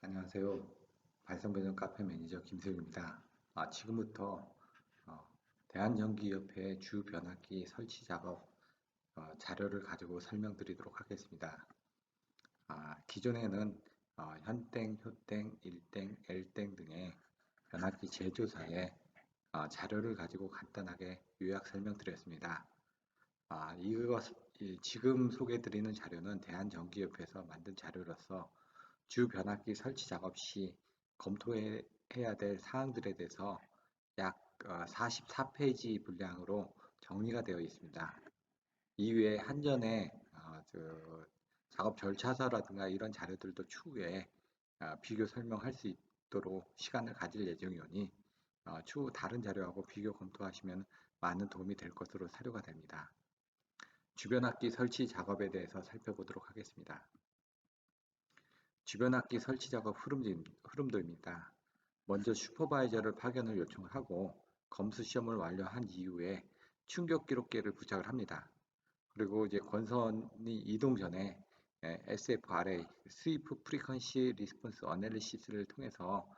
안녕하세요. 발성배정 카페 매니저 김세윤입니다. 지금부터 어, 대한전기협회 주 변압기 설치 작업 자료를 가지고 설명드리도록 하겠습니다. 기존에는 현땡, 효땡, 일땡, 엘땡 등의 변압기 제조사의 자료를 가지고 간단하게 요약 설명드렸습니다. 지금 소개드리는 자료는 대한전기협회에서 만든 자료로서 주 변압기 설치 작업 시 검토해야 될 사항들에 대해서 약 44페이지 분량으로 정리가 되어 있습니다. 이외에 한전의 작업 절차서라든가 이런 자료들도 추후에 비교 설명할 수 있도록 시간을 가질 예정이오니 추후 다른 자료하고 비교 검토하시면 많은 도움이 될 것으로 사료가 됩니다. 주변압기 설치 작업에 대해서 살펴보도록 하겠습니다. 주변압기 설치 작업 흐름도입니다. 먼저 슈퍼바이저를 파견을 요청하고 검수 시험을 완료한 이후에 충격 기록계를 부착을 합니다. 그리고 이제 권선이 이동 전에 SFRA, 스위프 프리퀀시 리스폰스 어널리시스를 통해서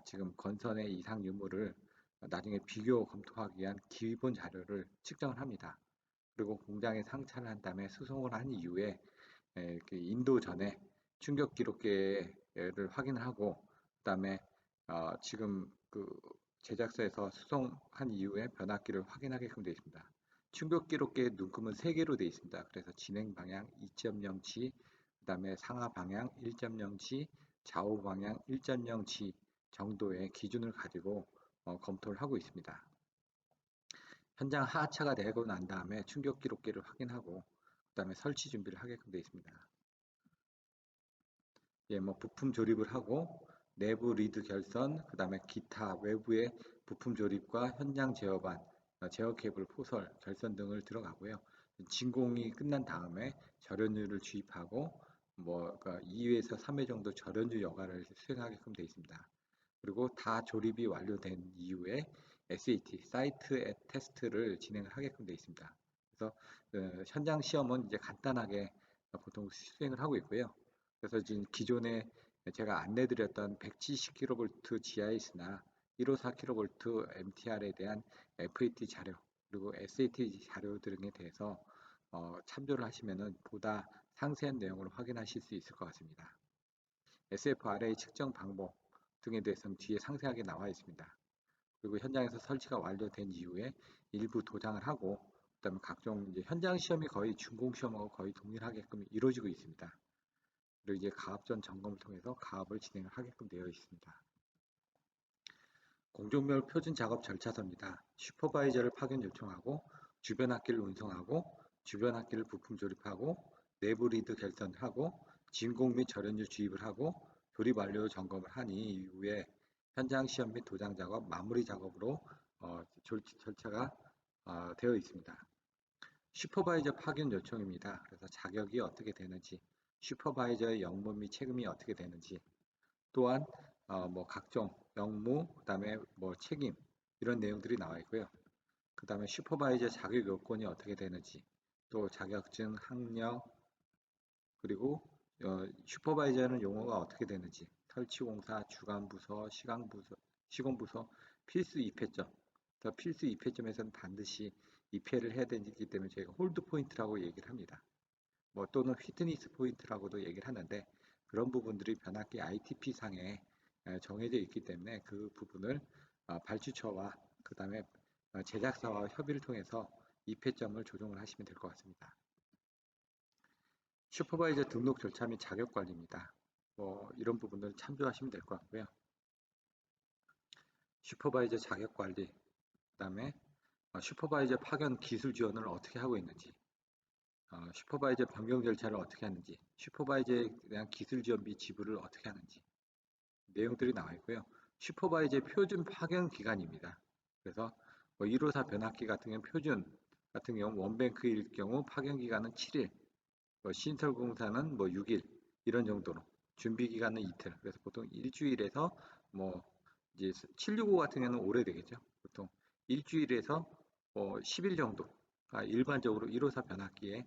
지금 권선의 이상 유무를 나중에 비교 검토하기 위한 기본 자료를 측정을 합니다. 그리고 공장에 상차를 한 다음에 수송을 한 이후에 그 인도 전에 충격 기록계를 확인하고 그다음에 지금 그 제작사에서 수송한 이후에 변압기를 확인하게끔 되어 있습니다. 충격 기록계의 눈금은 3개로 되어 있습니다. 그래서 진행 방향 2.0치, 그다음에 상하 방향 1.0치, 좌우 방향 1.0치 정도의 기준을 가지고 검토를 하고 있습니다. 현장 하차가 되고 난 다음에 충격 기록계를 확인하고 그다음에 설치 준비를 하게끔 되어 있습니다. 부품 조립을 하고 내부 리드 결선, 그 다음에 기타 외부의 부품 조립과 현장 제어반, 제어 케이블 포설, 결선 등을 들어가고요. 진공이 끝난 다음에 절연유를 주입하고 그러니까 2회에서 3회 정도 절연유 여과를 수행하게끔 되어 있습니다. 그리고 다 조립이 완료된 이후에 SAT, 사이트 테스트를 진행을 하게끔 되어 있습니다. 그래서 현장 시험은 이제 간단하게 보통 수행을 하고 있고요. 그래서 지금 기존에 제가 안내드렸던 170kV GIS나 154kV MTR에 대한 FAT 자료 그리고 SAT 자료 등에 대해서 참조를 하시면 보다 상세한 내용을 확인하실 수 있을 것 같습니다. SFRA 측정 방법 등에 대해서는 뒤에 상세하게 나와 있습니다. 그리고 현장에서 설치가 완료된 이후에 일부 도장을 하고 그다음에 각종 이제 현장 시험이 거의 준공 시험하고 거의 동일하게끔 이루어지고 있습니다. 그리고 이제 가압 전 점검을 통해서 가압을 진행을 하게끔 되어 있습니다. 공종별 표준 작업 절차서입니다. 슈퍼바이저를 파견 요청하고 주변 악기를 운송하고 주변 악기를 부품 조립하고 내부 리드 결선하고 진공 및 절연유 주입을 하고 조립 완료 점검을 한 이후에 현장 시험 및 도장 작업 마무리 작업으로 절차가 되어 있습니다. 슈퍼바이저 파견 요청입니다. 그래서 자격이 어떻게 되는지 슈퍼바이저의 역무 및 책임이 어떻게 되는지 또한 각종 역무 그다음에 책임 이런 내용들이 나와 있고요. 그 다음에 슈퍼바이저 자격 요건이 어떻게 되는지 또 자격증 학력 그리고 슈퍼바이저는 용어가 어떻게 되는지 설치공사 주간부서 시공부서 필수 2패점 필수 2패점에서는 반드시 2패를 해야 되기 때문에 저희가 홀드 포인트라고 얘기를 합니다. 또는 휘트니스 포인트라고도 얘기를 하는데 그런 부분들이 변압기 ITP 상에 정해져 있기 때문에 그 부분을 발주처와 그 다음에 제작사와 협의를 통해서 2패점을 조정을 하시면 될 것 같습니다. 슈퍼바이저 등록 절차 및 자격 관리입니다. 이런 부분을 참조하시면 될 것 같고요. 슈퍼바이저 자격 관리, 그 다음에 슈퍼바이저 파견 기술 지원을 어떻게 하고 있는지, 슈퍼바이저 변경 절차를 어떻게 하는지, 슈퍼바이저에 대한 기술 지원비 지불을 어떻게 하는지 내용들이 나와 있고요. 슈퍼바이저 표준 파견 기간입니다. 그래서 154 변압기 같은 경우 표준 같은 경우 원뱅크일 경우 파견 기간은 7일, 신설공사는 6일 이런 정도로 준비 기간은 이틀. 그래서 보통 일주일에서 이제 765 같은 경우는 오래되겠죠. 보통 일주일에서 10일 정도가 일반적으로 154 변압기의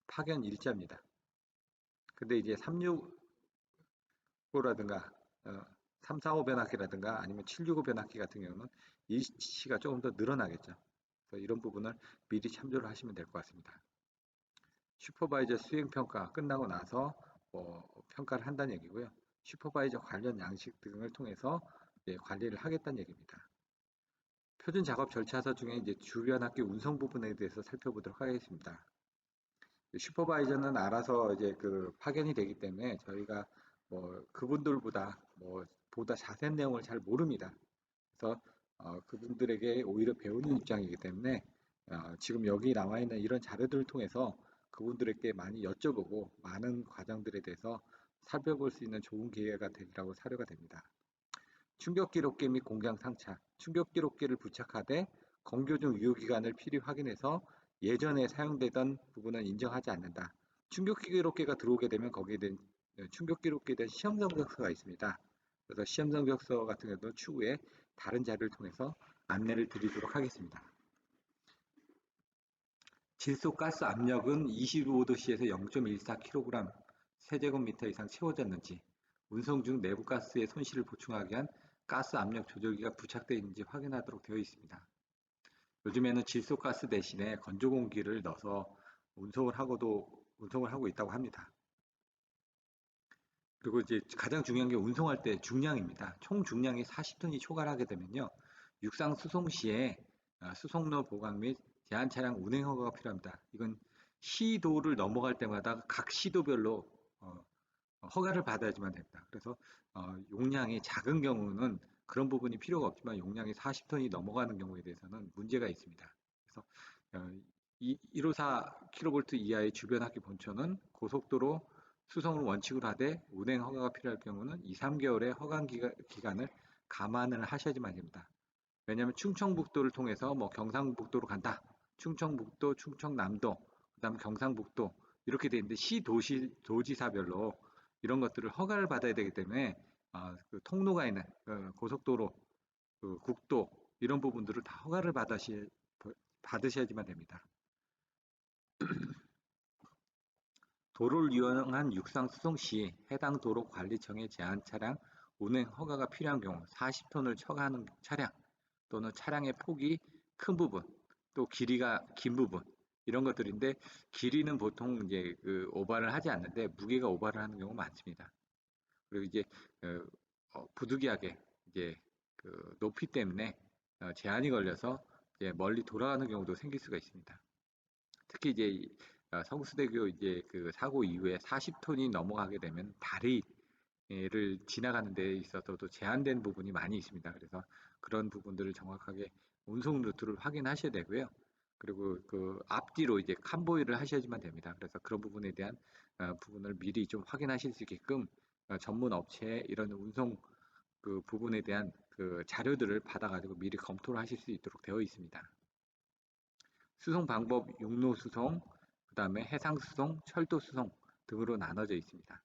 파견 일자입니다. 근데 이제 라든가 345 변압기라든가 아니면 765 변압기 같은 경우는 이 시가 조금 더 늘어나겠죠. 그래서 이런 부분을 미리 참조를 하시면 될 것 같습니다. 슈퍼바이저 수행평가 끝나고 나서 평가를 한다는 얘기고요. 슈퍼바이저 관련 양식 등을 통해서 관리를 하겠다는 얘기입니다. 표준 작업 절차서 중에 이제 주변학기 운송 부분에 대해서 살펴보도록 하겠습니다. 슈퍼바이저는 알아서 이제 파견이 되기 때문에 저희가 그분들보다 보다 자세한 내용을 잘 모릅니다. 그래서 그분들에게 오히려 배우는 입장이기 때문에 지금 여기 나와 있는 이런 자료들을 통해서 그분들에게 많이 여쭤보고 많은 과정들에 대해서 살펴볼 수 있는 좋은 기회가 되리라고 사료가 됩니다. 충격기록계 및 공장 상차, 충격기록계를 부착하되 건교 중 유효기간을 필히 확인해서 예전에 사용되던 부분은 인정하지 않는다. 충격기록계가 들어오게 되면 거기에 대한 충격기록계에 대한 시험 성적서가 있습니다. 그래서 시험 성적서 같은 경우도 추후에 다른 자료를 통해서 안내를 드리도록 하겠습니다. 질소가스 압력은 25도씨에서 0.14kg 세제곱미터 이상 채워졌는지, 운송 중 내부 가스의 손실을 보충하기 위한 가스 압력 조절기가 부착되어 있는지 확인하도록 되어 있습니다. 요즘에는 질소가스 대신에 건조 공기를 넣어서 운송을 하고 있다고 합니다. 그리고 이제 가장 중요한 게 운송할 때 중량입니다. 총 중량이 40톤이 초과하게 되면요, 육상 수송 시에 수송로 보강 및 제한 차량 운행 허가가 필요합니다. 이건 시도를 넘어갈 때마다 각 시도별로 허가를 받아야지만 됩니다. 그래서 용량이 작은 경우는 그런 부분이 필요가 없지만 용량이 40톤이 넘어가는 경우에 대해서는 문제가 있습니다. 그래서 154kV 이하의 주변 학기 본처는 고속도로 수송을 원칙으로 하되 운행 허가가 필요할 경우는 2, 3개월의 허가 기간을 감안을 하셔야지만 됩니다. 왜냐하면 충청북도를 통해서 경상북도로 간다. 충청북도, 충청남도, 그다음 경상북도 이렇게 돼 있는데 도지사별로 이런 것들을 허가를 받아야 되기 때문에 통로가 있는 고속도로, 국도 이런 부분들을 다 허가를 받으셔야지만 됩니다. 도로를 이용한 육상 수송 시 해당 도로관리청의 제한 차량 운행 허가가 필요한 경우 40톤을 초과하는 차량 또는 차량의 폭이 큰 부분, 또 길이가 긴 부분 이런 것들인데, 길이는 보통 이제 오버를 하지 않는데 무게가 오버를 하는 경우가 많습니다. 그리고 이제 부득이하게 이제 높이 때문에 제한이 걸려서 이제 멀리 돌아가는 경우도 생길 수가 있습니다. 특히 이제 성수대교 이제 사고 이후에 40톤이 넘어가게 되면 다리를 지나가는 데 있어서도 제한된 부분이 많이 있습니다. 그래서 그런 부분들을 정확하게 운송 루트를 확인하셔야 되고요. 그리고 앞뒤로 이제 칸보이를 하셔야지만 됩니다. 그래서 그런 부분에 대한 부분을 미리 좀 확인하실 수 있게끔 전문 업체의 이런 운송 부분에 대한 자료들을 받아가지고 미리 검토를 하실 수 있도록 되어 있습니다. 수송 방법 육로 수송, 그 다음에 해상 수송, 철도 수송 등으로 나눠져 있습니다.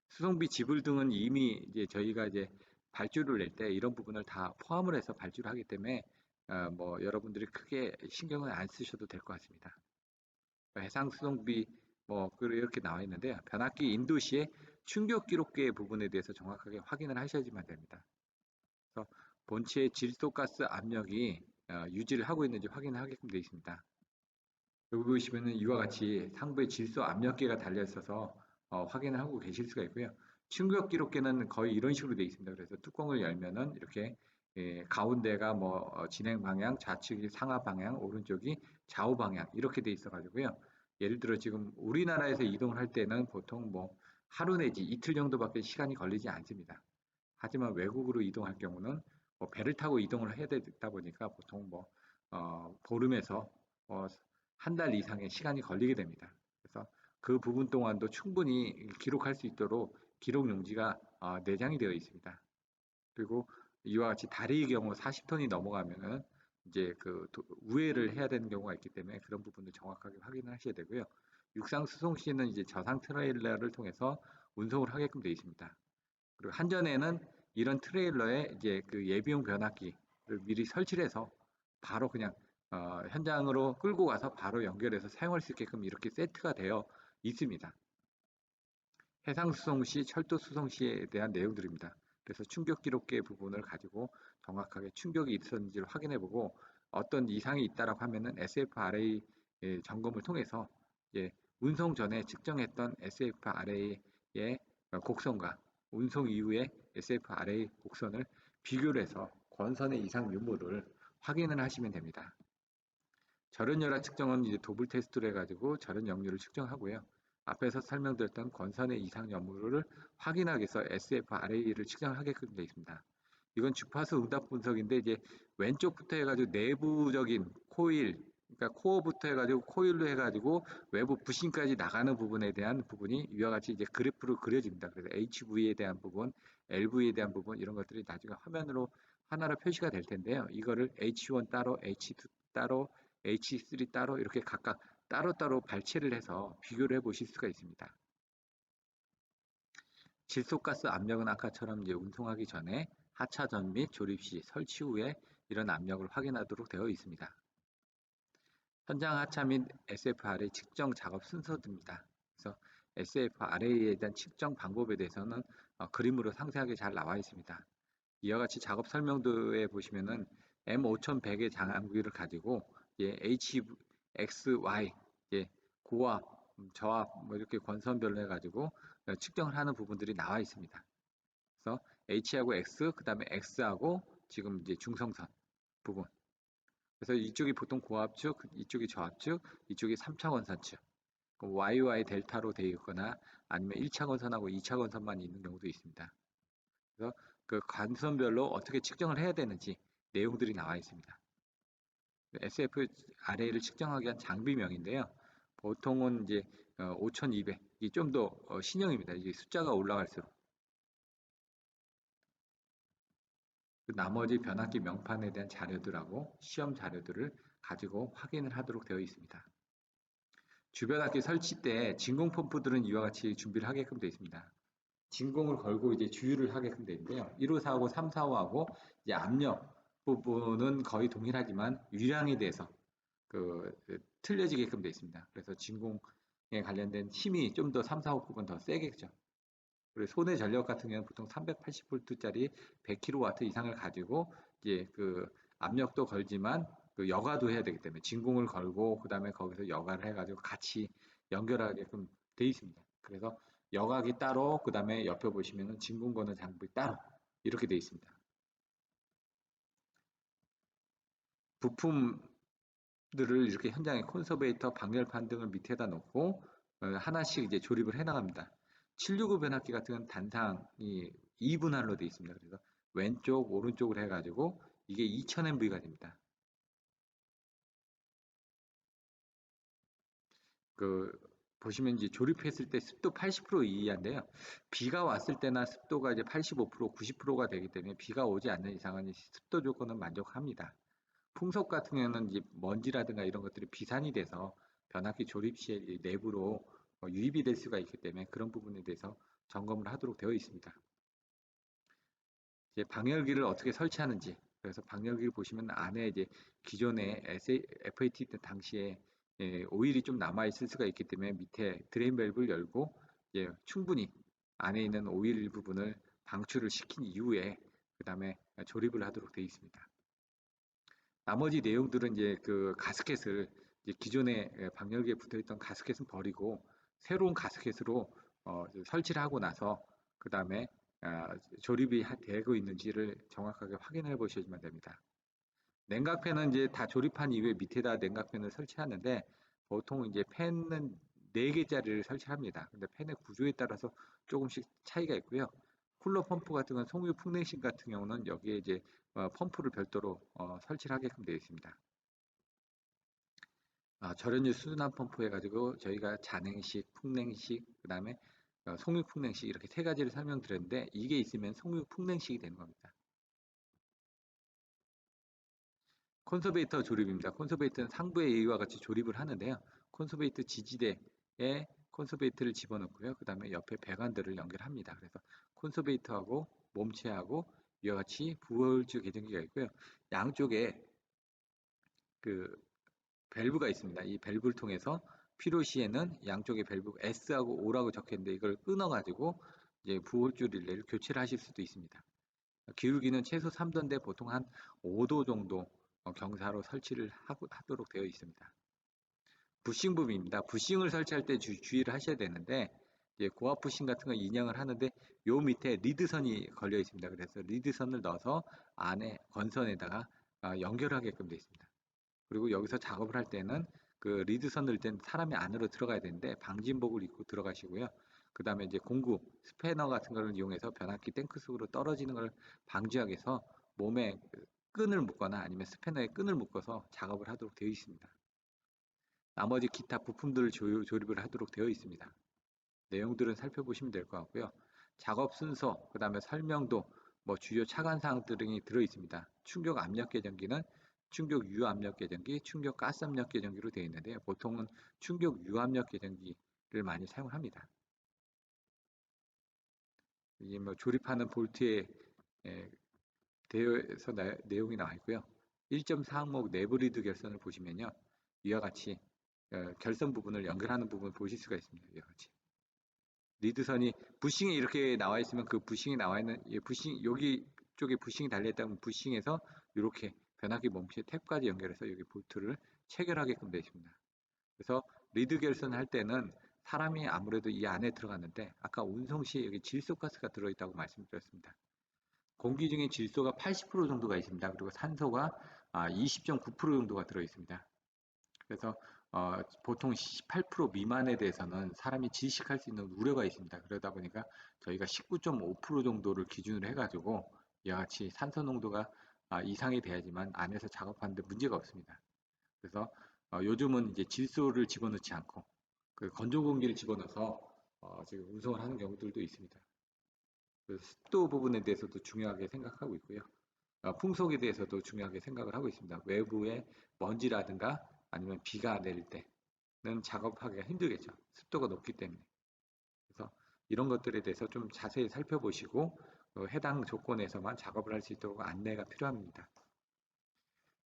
수송비 지불 등은 이미 이제 저희가 이제 발주를 낼 때 이런 부분을 다 포함을 해서 발주를 하기 때문에 여러분들이 크게 신경을 안 쓰셔도 될 것 같습니다. 해상 수송비 이렇게 나와 있는데요. 변압기 인도 시에 충격 기록계 부분에 대해서 정확하게 확인을 하셔야지만 됩니다. 그래서 본체의 질소가스 압력이 유지를 하고 있는지 확인을 하게끔 되어 있습니다. 여기 보시면은 이와 같이 상부에 질소 압력계가 달려 있어서 확인을 하고 계실 수가 있고요. 충격 기록계는 거의 이런 식으로 되어 있습니다. 그래서 뚜껑을 열면은 이렇게 가운데가 진행 방향, 좌측이 상하 방향, 오른쪽이 좌우 방향 이렇게 되어 있어 가지고요. 예를 들어 지금 우리나라에서 이동을 할 때는 보통 하루 내지 이틀 정도밖에 시간이 걸리지 않습니다. 하지만 외국으로 이동할 경우는 배를 타고 이동을 해야 되다 보니까 보통 보름에서 한 달 이상의 시간이 걸리게 됩니다. 그래서 그 부분 동안도 충분히 기록할 수 있도록 기록 용지가 내장이 되어 있습니다. 그리고 이와 같이 다리의 경우 40톤이 넘어가면은 이제 우회를 해야 되는 경우가 있기 때문에 그런 부분도 정확하게 확인을 하셔야 되고요. 육상 수송 시에는 이제 저상 트레일러를 통해서 운송을 하게끔 되어 있습니다. 그리고 한전에는 이런 트레일러에 이제 예비용 변압기를 미리 설치를 해서 바로 그냥 현장으로 끌고 가서 바로 연결해서 사용할 수 있게끔 이렇게 세트가 되어 있습니다. 해상 수송 시, 철도 수송 시에 대한 내용들입니다. 그래서 충격 기록계 부분을 가지고 정확하게 충격이 있었는지를 확인해 보고 어떤 이상이 있다라고 하면은 SFRA 점검을 통해서 운송 전에 측정했던 SFRA의 곡선과 운송 이후의 SFRA 곡선을 비교를 해서 권선의 이상 유무를 확인을 하시면 됩니다. 절연열화 측정은 이제 도블 테스트를 해가지고 절연 역류를 측정하고요. 앞에서 설명드렸던 권선의 이상 여부를 확인하기 위해서 SFRA를 측정하게끔 되어 있습니다. 이건 주파수 응답 분석인데 이제 왼쪽부터 해가지고 내부적인 코일, 그러니까 코어부터 해가지고 코일로 해가지고 외부 부신까지 나가는 부분에 대한 부분이 이와 같이 이제 그래프로 그려집니다. 그래서 HV에 대한 부분, LV에 대한 부분 이런 것들이 나중에 화면으로 하나로 표시가 될 텐데요. 이거를 H1 따로, H2 따로, H3 따로 이렇게 각각 따로따로 발췌를 해서 비교를 해 보실 수가 있습니다. 질소가스 압력은 아까처럼 이제 운송하기 전에 하차전 및 조립 시 설치 후에 이런 압력을 확인하도록 되어 있습니다. 현장 하차 및 SFRA 측정 작업 순서입니다. 그래서 SFRA에 대한 측정 방법에 대해서는 그림으로 상세하게 잘 나와 있습니다. 이와 같이 작업 설명도에 보시면은 M5100의 장비를 가지고 H, X, Y 고압, 저압 뭐 이렇게 권선별로 해가지고 측정을 하는 부분들이 나와 있습니다. 그래서 H하고 X, 그 다음에 X하고 지금 이제 중성선 부분. 그래서 이쪽이 보통 고압축, 이쪽이 저압축, 이쪽이 3차원선축. YY 델타로 되어 있거나 아니면 1차원선하고 2차원선만 있는 경우도 있습니다. 그래서 그 관선별로 어떻게 측정을 해야 되는지 내용들이 나와 있습니다. SFRA를 측정하기 위한 장비명인데요. 보통은 이제 5200이 좀 더 신형입니다. 이게 숫자가 올라갈수록 그 나머지 변압기 명판에 대한 자료들하고 시험 자료들을 가지고 확인을 하도록 되어 있습니다. 주변압기 설치 때 진공 펌프들은 이와 같이 준비를 하게끔 되어 있습니다. 진공을 걸고 이제 주유를 하게끔 되어 있는데요. 1호사하고 345하고 이제 압력 부분은 거의 동일하지만 유량에 대해서 틀려지게끔 되어 있습니다. 그래서 진공에 관련된 힘이 좀 더 3, 4호급은 더 세겠죠. 그리고 손해 전력 같은 경우는 보통 380V짜리 100kW 이상을 가지고 이제 압력도 걸지만 여가도 해야 되기 때문에 진공을 걸고 그 다음에 거기서 여가를 해가지고 같이 연결하게끔 돼 있습니다. 그래서 여각이 따로 그 다음에 옆에 보시면은 진공 거는 장비 따로 이렇게 돼 있습니다. 부품들을 이렇게 현장에 콘서베이터, 방열판 등을 밑에다 놓고 하나씩 이제 조립을 해 나갑니다. 769 변압기 같은 건 단상이 2분할로 되어 있습니다. 그래서 왼쪽, 오른쪽으로 해가지고 이게 2000MV가 됩니다. 보시면 이제 조립했을 때 습도 80% 이하인데요. 비가 왔을 때나 습도가 이제 85%, 90%가 되기 때문에 비가 오지 않는 이상은 습도 조건은 만족합니다. 풍속 같은 경우는 이제 먼지라든가 이런 것들이 비산이 돼서 변압기 조립 시에 내부로 유입이 될 수가 있기 때문에 그런 부분에 대해서 점검을 하도록 되어 있습니다. 이제 방열기를 어떻게 설치하는지, 그래서 방열기를 보시면 안에 이제 기존의 FAT 당시에 오일이 좀 남아 있을 수가 있기 때문에 밑에 드레인 밸브를 열고 충분히 안에 있는 오일 부분을 방출을 시킨 이후에 그 다음에 조립을 하도록 되어 있습니다. 나머지 내용들은 이제 가스켓을 이제 기존에 방열기에 붙어있던 가스켓은 버리고 새로운 가스켓으로 설치를 하고 나서 그 다음에 조립이 되고 있는지를 정확하게 확인해 보시면 됩니다. 냉각팬은 이제 다 조립한 이후에 밑에다 냉각팬을 설치하는데 보통 이제 팬은 4개짜리를 설치합니다. 근데 팬의 구조에 따라서 조금씩 차이가 있고요. 쿨러 펌프 같은 건 송유 풍냉식 같은 경우는 여기에 이제 펌프를 별도로 설치를 하게끔 되어 있습니다. 절연유 수납 펌프 해가지고 저희가 잔행식, 풍냉식, 그 다음에 송유 풍냉식 이렇게 3가지를 설명드렸는데 이게 있으면 송유 풍냉식이 되는 겁니다. 콘서베이터 조립입니다. 콘서베이터는 상부에 이와 같이 조립을 하는데요. 콘서베이터 지지대에 콘서베이터를 집어넣고요. 그 다음에 옆에 배관들을 연결합니다. 그래서 콘서베이터하고 몸체하고 이와 같이 부월주 계정기가 있고요. 양쪽에 밸브가 있습니다. 이 밸브를 통해서 필요 시에는 양쪽에 밸브 S하고 O라고 적혀 있는데 이걸 끊어가지고 이제 부홀줄 릴레이를 교체를 하실 수도 있습니다. 기울기는 최소 3도인데 보통 한 5도 정도 경사로 설치를 하도록 되어 있습니다. 부싱 부분입니다. 부싱을 설치할 때 주의를 하셔야 되는데 이제 고압 부싱 같은 거 인양을 하는데 요 밑에 리드선이 걸려 있습니다. 그래서 리드선을 넣어서 안에 건선에다가 연결하게끔 되어 있습니다. 그리고 여기서 작업을 할 때는 그 리드선 넣을 때는 사람이 안으로 들어가야 되는데 방진복을 입고 들어가시고요. 그 다음에 이제 공구 스패너 같은 걸 이용해서 변압기 탱크 속으로 떨어지는 걸 방지하기 위해서 몸에 끈을 묶거나 아니면 스패너에 끈을 묶어서 작업을 하도록 되어 있습니다. 나머지 기타 부품들을 조립을 하도록 되어 있습니다. 내용들은 살펴보시면 될 것 같고요. 작업 순서, 그 다음에 설명도, 뭐 주요 차관사항 등이 들어 있습니다. 충격 압력 계정기는 충격 유압력 계정기, 충격 가스 압력 계정기로 되어 있는데요. 보통은 충격 유압력 계정기를 많이 사용합니다. 이게 뭐 조립하는 볼트에 대해서 내용이 나와 있고요. 1.4 항목 내부 리드 결선을 보시면요. 이와 같이 결선 부분을 연결하는 부분을 보실 수가 있습니다. 이와 같이. 리드선이 부싱이 이렇게 나와 있으면 그 부싱이 나와 있는 부싱 여기 쪽에 부싱이 달려 있다면 부싱에서 이렇게 변압기 멈추의 탭까지 연결해서 여기 볼트를 체결하게끔 되어 있습니다. 그래서 리드 결선할 때는 사람이 아무래도 이 안에 들어갔는데 아까 운송 시에 여기 질소가스가 들어있다고 말씀드렸습니다. 공기 중에 질소가 80% 정도가 있습니다. 그리고 산소가 20.9% 정도가 들어 있습니다. 그래서 보통 18% 미만에 대해서는 사람이 질식할 수 있는 우려가 있습니다. 그러다 보니까 저희가 19.5% 정도를 기준으로 해가지고 이와 같이 산소 농도가 이상이 돼야지만 안에서 작업하는데 문제가 없습니다. 그래서 요즘은 이제 질소를 집어넣지 않고 그 건조 공기를 집어넣어서 지금 운송을 하는 경우들도 있습니다. 그 습도 부분에 대해서도 중요하게 생각하고 있고요. 풍속에 대해서도 중요하게 생각을 하고 있습니다. 외부에 먼지라든가 아니면 비가 내릴 때는 작업하기가 힘들겠죠. 습도가 높기 때문에. 그래서 이런 것들에 대해서 좀 자세히 살펴보시고 해당 조건에서만 작업을 할 수 있도록 안내가 필요합니다.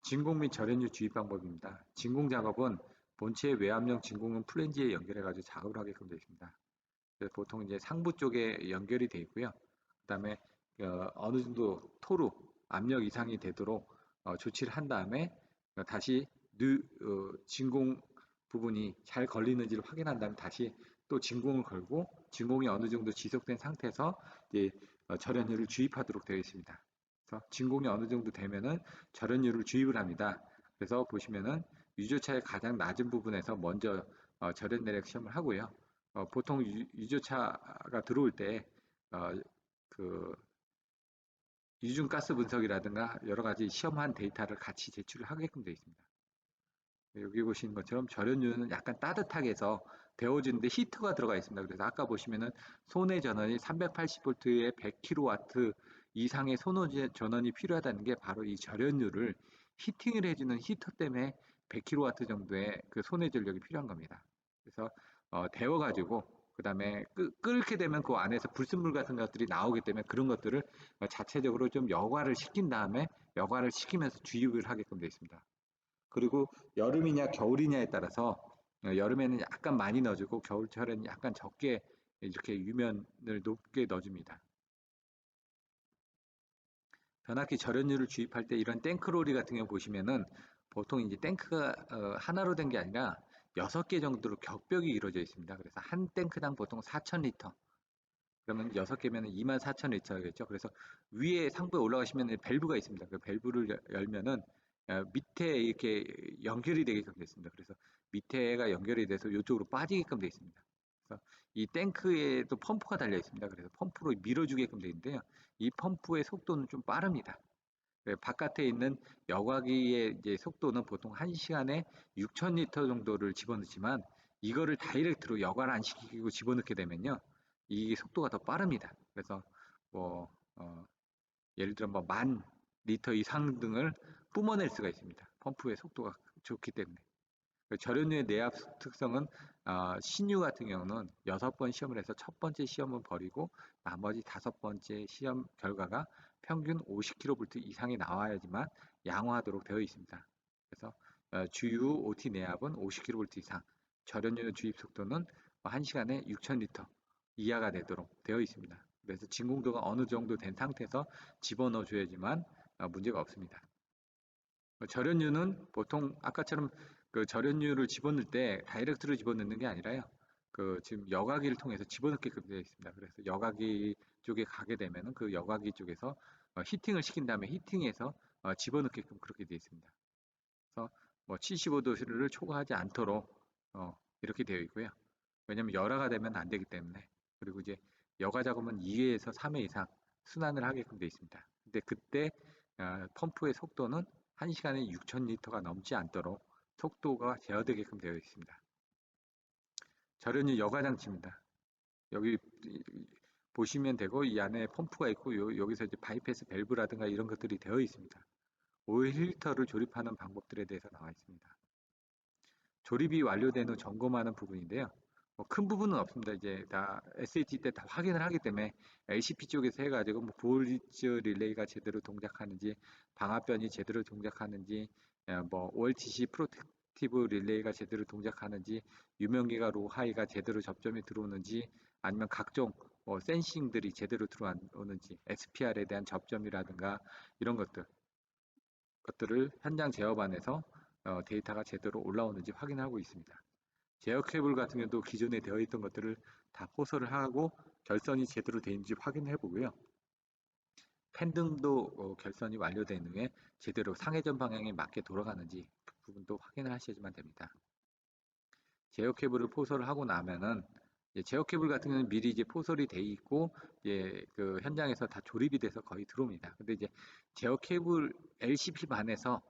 진공 및 절연유 주입 방법입니다. 진공 작업은 본체의 외압용 진공은 플랜지에 연결해가지고 작업을 하게끔 되어 있습니다. 보통 이제 상부 쪽에 연결이 되어 있고요. 그 다음에 어느 정도 토루 압력 이상이 되도록 조치를 한 다음에 다시 진공 부분이 잘 걸리는지를 확인한 다음에 다시 또 진공을 걸고 진공이 어느 정도 지속된 상태에서 이제 절연유를 주입하도록 되어 있습니다. 그래서 진공이 어느 정도 되면은 절연유를 주입을 합니다. 그래서 보시면은 유조차의 가장 낮은 부분에서 먼저 절연 내력 시험을 하고요. 보통 유조차가 들어올 때 그 유증가스 분석이라든가 여러 가지 시험한 데이터를 같이 제출을 하게끔 되어 있습니다. 여기 보시는 것처럼 절연유는 약간 따뜻하게 해서 데워지는데 히터가 들어가 있습니다. 그래서 아까 보시면은 손해 전원이 380V에 100kW 이상의 손해 전원이 필요하다는 게 바로 이 절연유를 히팅을 해주는 히터 때문에 100kW 정도의 그 손해 전력이 필요한 겁니다. 그래서 데워가지고 그 다음에 끓게 되면 그 안에서 불순물 같은 것들이 나오기 때문에 그런 것들을 자체적으로 좀 여과를 시킨 다음에 여과를 시키면서 주입을 하게끔 되어 있습니다. 그리고 여름이냐 겨울이냐에 따라서 여름에는 약간 많이 넣어주고 겨울철에는 약간 적게 이렇게 유면을 높게 넣어줍니다. 변압기 절연유를 주입할 때 이런 탱크로리 같은 경우 보시면은 보통 이제 탱크가 하나로 된 게 아니라 6개 정도로 격벽이 이루어져 있습니다. 그래서 한 탱크당 보통 4,000리터. 그러면 6개면 24,000리터겠죠. 그래서 위에 상부에 올라가시면 밸브가 있습니다. 그 밸브를 열면은 밑에 이렇게 연결이 되게끔 되어 있습니다. 그래서 밑에가 연결이 돼서 이쪽으로 빠지게끔 되어 있습니다. 그래서 이 탱크에도 펌프가 달려 있습니다. 그래서 펌프로 밀어주게끔 되어 있는데요. 이 펌프의 속도는 좀 빠릅니다. 바깥에 있는 여과기의 이제 속도는 보통 1시간에 6,000리터 정도를 집어넣지만 이거를 다이렉트로 여과를 안 시키고 집어넣게 되면요. 이 속도가 더 빠릅니다. 그래서 뭐 예를 들어 뭐 10,000리터 이상 등을 뿜어낼 수가 있습니다. 펌프의 속도가 좋기 때문에. 절연유의 내압 특성은 신유 같은 경우는 6번 시험을 해서 첫 번째 시험은 버리고 나머지 5번째 시험 결과가 평균 50kV 이상이 나와야지만 양호하도록 되어 있습니다. 그래서 주유 OT 내압은 50kV 이상, 절연유 주입 속도는 1시간에 6,000리터 이하가 되도록 되어 있습니다. 그래서 진공도가 어느 정도 된 상태에서 집어넣어 줘야지만 문제가 없습니다. 절연유는 보통 아까처럼 그 절연유를 집어넣을 때 다이렉트로 집어넣는 게 아니라요. 그 지금 여과기를 통해서 집어넣게끔 되어 있습니다. 그래서 여과기 쪽에 가게 되면은 그 여과기 쪽에서 히팅을 시킨 다음에 히팅해서 집어넣게끔 그렇게 되어 있습니다. 그래서 뭐 75도를 초과하지 않도록 이렇게 되어 있고요. 왜냐면 열화가 되면 안 되기 때문에. 그리고 이제 여과 작업은 2회에서 3회 이상 순환을 하게끔 되어 있습니다. 근데 그때 펌프의 속도는 1시간에 6,000리터가 넘지 않도록 속도가 제어되게끔 되어 있습니다. 절연유 여과 장치입니다. 여기 보시면 되고 이 안에 펌프가 있고 여기서 이제 바이패스 밸브라든가 이런 것들이 되어 있습니다. 오일 필터를 조립하는 방법들에 대해서 나와 있습니다. 조립이 완료된 후 점검하는 부분인데요. 큰 부분은 없습니다. 이제 다 SAT 때 다 확인을 하기 때문에 LCP 쪽에서 해가지고 뭐 볼리츠 릴레이가 제대로 동작하는지, 방압변이 제대로 동작하는지, 뭐 OLTC 프로텍티브 릴레이가 제대로 동작하는지, 유명기가 로하이가 제대로 접점이 들어오는지, 아니면 각종 센싱들이 제대로 들어오는지, SPR에 대한 접점이라든가 이런 것들을 현장 제어반에서 데이터가 제대로 올라오는지 확인하고 있습니다. 제어 케이블 같은 경우도 기존에 되어 있던 것들을 다 포설을 하고 결선이 제대로 되는지 확인해 보고요. 팬등도 결선이 완료된 후에 제대로 상회전 방향에 맞게 돌아가는지 그 부분도 확인을 하셔야만 됩니다. 제어 케이블을 포설을 하고 나면은 제어 케이블 같은 경우는 미리 이제 포설이 돼 있고 그 현장에서 다 조립이 돼서 거의 들어옵니다. 근데 이제 제어 케이블 LCP 반에서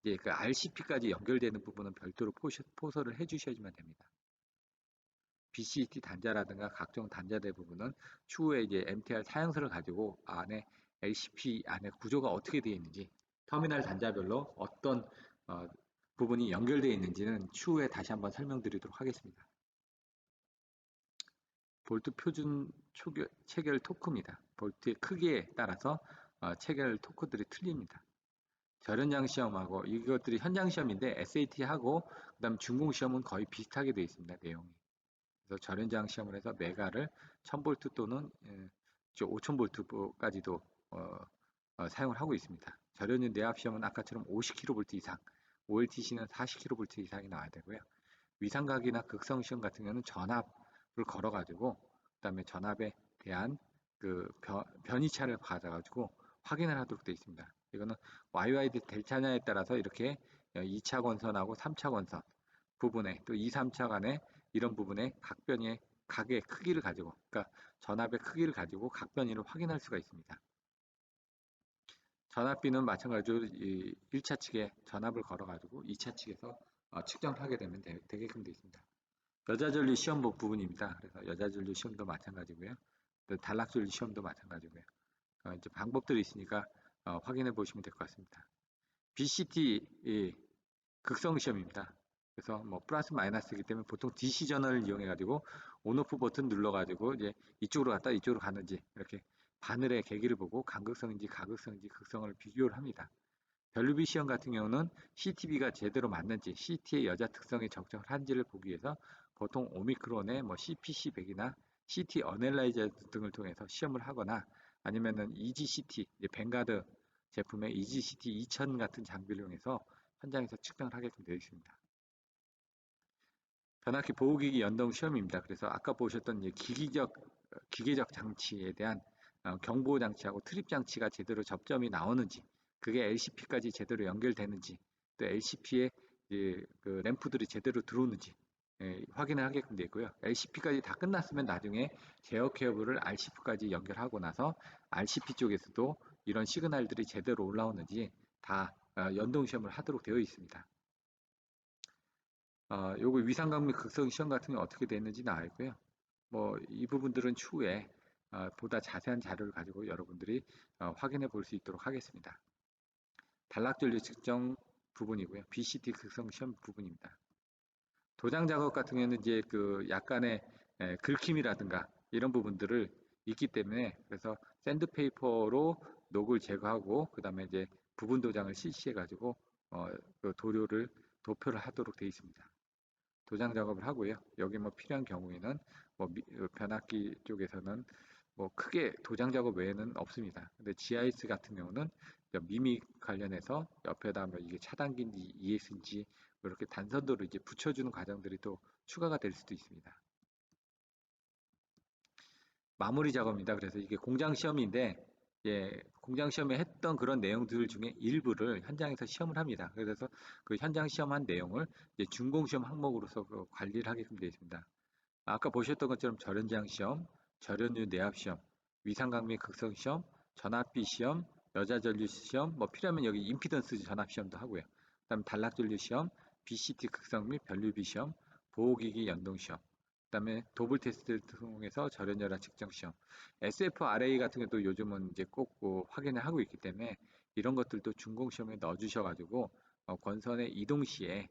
이제 그 RCP까지 연결되는 부분은 별도로 포설을 해주셔야만 됩니다. BCT 단자라든가 각종 단자대 부분은 추후에 이제 MTR 사양서를 가지고 안에 LCP 안에 구조가 어떻게 되어 있는지 터미널 단자별로 어떤 부분이 연결되어 있는지는 추후에 다시 한번 설명드리도록 하겠습니다. 볼트 표준 체결 토크입니다. 볼트의 크기에 따라서 체결 토크들이 틀립니다. 절연장 시험하고 이것들이 현장 시험인데 SAT하고 그다음 준공 시험은 거의 비슷하게 되어 있습니다. 내용이. 그래서 절연장 시험을 해서 메가를 1000V 또는 5000V까지도 사용을 하고 있습니다. 절연유 내압 시험은 아까처럼 50kV 이상, OLTC는 40kV 이상이 나와야 되고요. 위상각이나 극성 시험 같은 경우는 전압을 걸어가지고 그다음에 전압에 대한 그 변이차를 받아가지고 확인을 하도록 되어 있습니다. 이거는 YY 델타냐에 따라서 이렇게 2차 권선하고 3차 권선 부분에 또 2, 3차 간에 이런 부분에 각의 크기를 가지고 그러니까 전압의 크기를 가지고 각 변이를 확인할 수가 있습니다. 전압비는 마찬가지로 1차 측에 전압을 걸어가지고 2차 측에서 측정을 하게 되면 되게끔 되어 있습니다. 여자전류 시험복 부분입니다. 그래서 여자전류 시험도 마찬가지고요. 또 단락전류 시험도 마찬가지고요. 이제 방법들이 있으니까 확인해 보시면 될 것 같습니다. BCT 극성 시험입니다. 그래서 뭐 플러스 마이너스이기 때문에 보통 DC 전원을 이용해 가지고 온오프 버튼 눌러 가지고 이제 이쪽으로 갔다 이쪽으로 가는지 이렇게 바늘의 계기를 보고 간극성인지 가극성인지 극성을 비교를 합니다. 벨루비 시험 같은 경우는 CTB가 제대로 맞는지 CT의 여자 특성에 적정한지를 보기 위해서 보통 오미크론의 뭐 CPC100이나 CT 어넬라이저 등을 통해서 시험을 하거나 아니면은 EGCT, 뱅가드 제품의 EGCT 2000 같은 장비를 이용해서 현장에서 측정을 하게끔 되어 있습니다. 변압기 보호기기 연동 시험입니다. 그래서 아까 보셨던 기계적 장치에 대한 경보 장치하고 트립 장치가 제대로 접점이 나오는지 그게 LCP까지 제대로 연결되는지 또 LCP에 그 램프들이 제대로 들어오는지 확인을 하게끔 되어 있고요. LCP까지 다 끝났으면 나중에 제어 케이블을 RCP까지 연결하고 나서 RCP 쪽에서도 이런 시그널들이 제대로 올라오는지 다 연동 시험을 하도록 되어 있습니다. 요거 위상각 및 극성 시험 같은 경우 어떻게 됐는지 나와 있고요. 뭐 이 부분들은 추후에 보다 자세한 자료를 가지고 여러분들이 확인해 볼 수 있도록 하겠습니다. 단락전류 측정 부분이고요. BCT 극성 시험 부분입니다. 도장 작업 같은 경우는 이제 그 약간의 긁힘이라든가 이런 부분들을 있기 때문에 그래서 샌드페이퍼로 녹을 제거하고 그 다음에 이제 부분 도장을 실시해 가지고 그 도표를 하도록 되어 있습니다. 도장 작업을 하고요. 여기 뭐 필요한 경우에는 뭐 변압기 쪽에서는 뭐 크게 도장 작업 외에는 없습니다. 근데 GIS 같은 경우는 미믹 관련해서 옆에다 뭐 이게 차단기인지 ES인지 이렇게 단선도로 이제 붙여주는 과정들이 또 추가가 될 수도 있습니다. 마무리 작업입니다. 그래서 이게 공장 시험인데, 예, 공장 시험에 했던 그런 내용들 중에 일부를 현장에서 시험을 합니다. 그래서 그 현장 시험한 내용을 이제 준공 시험 항목으로서 그 관리를 하게끔 되어 있습니다. 아까 보셨던 것처럼 절연제한 시험, 절연유 내압 시험, 위상강매 극성 시험, 전압비 시험, 여자 전류 시험, 뭐 필요하면 여기 임피던스 전압 시험도 하고요. 그다음에 단락 전류 시험, BCT 극성 및 변류비 시험, 보호기기 연동 시험, 그다음에 도블 테스트를 통해서 절연열화 측정 시험, SFRA 같은 것도 요즘은 이제 꼭 확인을 하고 있기 때문에 이런 것들도 준공 시험에 넣어 주셔가지고 권선의 이동 시에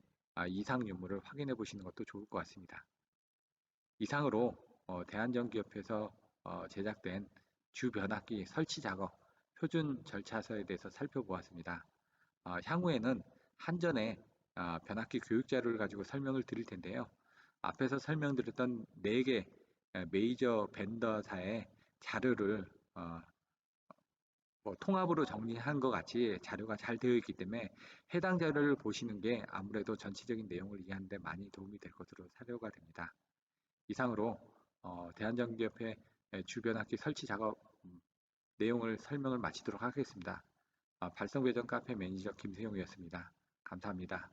이상 유무를 확인해 보시는 것도 좋을 것 같습니다. 이상으로 대한전기협회에서 제작된 주변압기 설치 작업 표준 절차서에 대해서 살펴보았습니다. 향후에는 한전의 변압기 교육 자료를 가지고 설명을 드릴 텐데요. 앞에서 설명드렸던 4개 메이저 벤더사의 자료를 뭐 통합으로 정리한 것 같이 자료가 잘 되어 있기 때문에 해당 자료를 보시는 게 아무래도 전체적인 내용을 이해하는 데 많이 도움이 될 것으로 사료가 됩니다. 이상으로 대한전기협회 주변학기 설치 작업 내용을 설명을 마치도록 하겠습니다. 발성배전 카페 매니저 김세용이었습니다. 감사합니다.